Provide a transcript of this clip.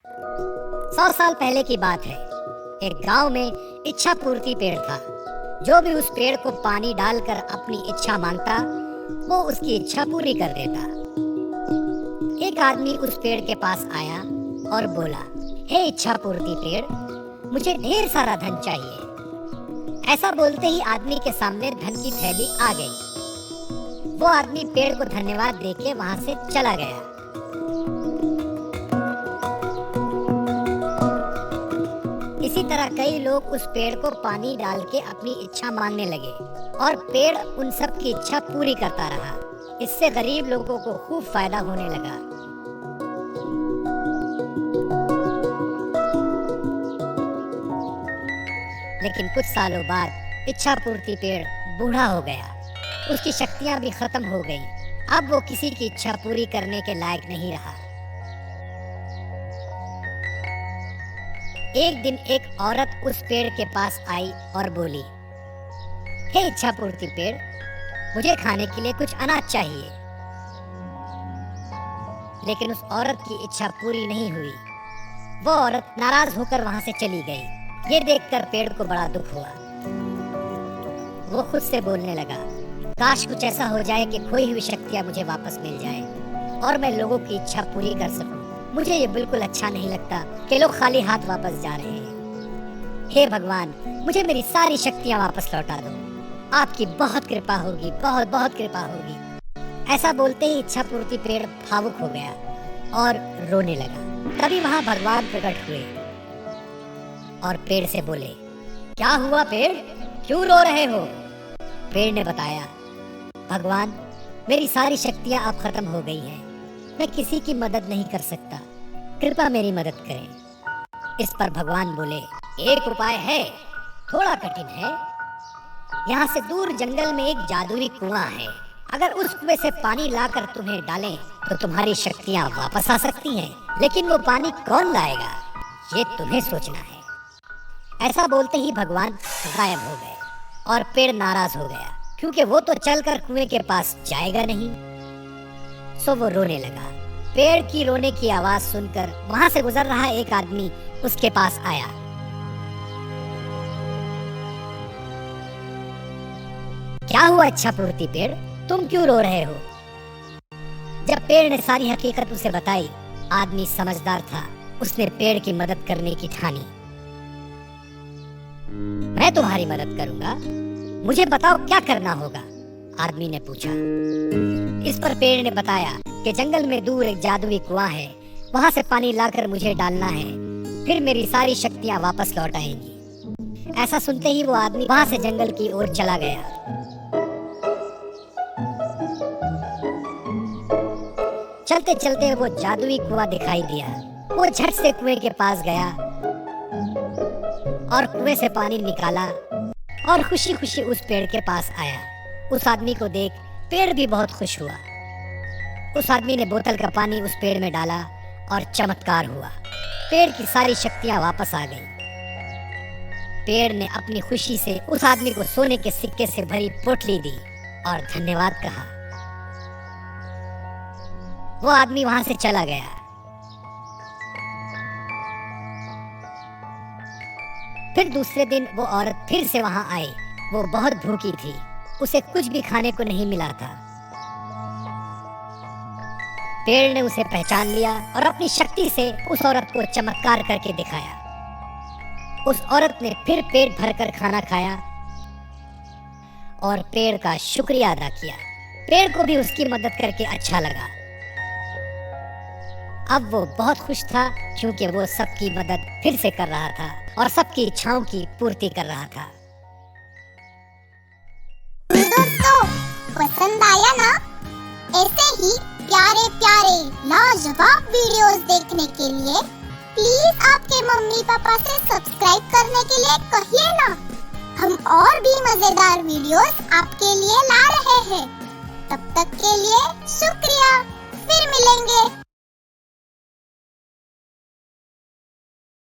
100 साल पहले की बात है। एक गांव में इच्छा पूर्ति पेड़ था। जो भी उस पेड़ को पानी डालकर अपनी इच्छा मांगता, वो उसकी इच्छा पूरी कर देता। एक आदमी उस पेड़ के पास आया और बोला, हे इच्छा पूर्ति पेड़, मुझे ढेर सारा धन चाहिए। ऐसा बोलते ही आदमी के सामने धन की थैली आ गई। वो आदमी पेड़ को धन्यवाद देके वहां से चला गया। इसी तरह कई लोग उस पेड़ को पानी डाल के अपनी इच्छा मांगने लगे और पेड़ उन सब की इच्छा पूरी करता रहा। इससे गरीब लोगों को खूब फायदा होने लगा। लेकिन कुछ सालों बाद इच्छा पूर्ति पेड़ बूढ़ा हो गया। उसकी शक्तियां भी खत्म हो गई। अब वो किसी की इच्छा पूरी करने के लायक नहीं रहा। एक दिन एक औरत उस पेड़ के पास आई और बोली, हे इच्छा पूर्ति पेड़, मुझे खाने के लिए कुछ अनाज चाहिए। लेकिन उस औरत की इच्छा पूरी नहीं हुई। वो औरत नाराज होकर वहां से चली गई। ये देखकर पेड़ को बड़ा दुख हुआ। वो खुद से बोलने लगा, काश कुछ ऐसा हो जाए कि खोई हुई शक्तियां मुझे वापस मिल जाए और मैं लोगों की इच्छा पूरी कर सकूं। मुझे ये बिल्कुल अच्छा नहीं लगता कि लोग खाली हाथ वापस जा रहे हैं। हे भगवान, मुझे मेरी सारी शक्तियां वापस लौटा दो। आपकी बहुत कृपा होगी, बहुत बहुत कृपा होगी। ऐसा बोलते ही इच्छा पूर्ति पेड़ भावुक हो गया और रोने लगा। तभी वहां भगवान प्रकट हुए और पेड़ से बोले, क्या हुआ पेड़, क्यों रो रहे हो? पेड़ ने बताया, भगवान, मेरी सारी शक्तियां अब खत्म हो गई हैं। मैं किसी की मदद नहीं कर सकता, कृपया मेरी मदद करें। इस पर भगवान बोले, एक उपाय है, थोड़ा कठिन है। यहाँ से दूर जंगल में एक जादुई कुआं है। अगर उस कुएं से पानी लाकर तुम्हें डालें तो तुम्हारी शक्तियाँ वापस आ सकती हैं। लेकिन वो पानी कौन लाएगा, ये तुम्हें सोचना है। ऐसा बोलते ही भगवान गायब हो गए और पेड़ नाराज हो गया, क्योंकि वो तो चलकर कुएं के पास जाएगा नहीं। सो वो रोने लगा। पेड़ की रोने की आवाज सुनकर वहां से गुजर रहा एक आदमी उसके पास आया। क्या हुआ इच्छा पूर्ति पेड़, तुम क्यों रो रहे हो? जब पेड़ ने सारी हकीकत उसे बताई, आदमी समझदार था। उसने पेड़ की मदद करने की ठानी। मैं तुम्हारी मदद करूंगा, मुझे बताओ क्या करना होगा? आदमी ने पूछा। इस पर पेड़ ने बताया कि जंगल में दूर एक जादुई कुआं है, वहां से पानी लाकर मुझे डालना है, फिर मेरी सारी शक्तियां वापस लौट आएंगी। ऐसा सुनते ही वो आदमी वहां से जंगल की ओर चला गया। चलते चलते वो जादुई कुआं दिखाई दिया। वो झट से कुएं के पास गया और कुएं से पानी निकाला और खुशी खुशी उस पेड़ के पास आया। उस आदमी को देख पेड़ भी बहुत खुश हुआ। उस आदमी ने बोतल का पानी उस पेड़ में डाला और चमत्कार हुआ। पेड़ की सारी शक्तियां वापस आ गईं। पेड़ ने अपनी खुशी से उस आदमी को सोने के सिक्के से भरी पोटली दी और धन्यवाद कहा। वो आदमी वहां से चला गया। फिर दूसरे दिन वो औरत फिर से वहां आई। वो बहुत भूखी थी, उसे कुछ भी खाने को नहीं मिला था। पेड़ ने उसे पहचान लिया और अपनी शक्ति से उस औरत को चमत्कार करके दिखाया। उस औरत ने फिर पेट भरकर खाना खाया और पेड़ का शुक्रिया अदा किया। पेड़ को भी उसकी मदद करके अच्छा लगा। अब वो बहुत खुश था, क्योंकि वो सबकी मदद फिर से कर रहा था और सबकी इच्छाओं की पूर्ति कर रहा था। दोस्तों, पसंद आया ना? ऐसे ही प्यारे प्यारे लाजवाब वीडियोस देखने के लिए प्लीज आपके मम्मी पापा से सब्सक्राइब करने के लिए कहिए ना। हम और भी मजेदार वीडियोस आपके लिए ला रहे हैं। तब तक के लिए शुक्रिया, फिर मिलेंगे।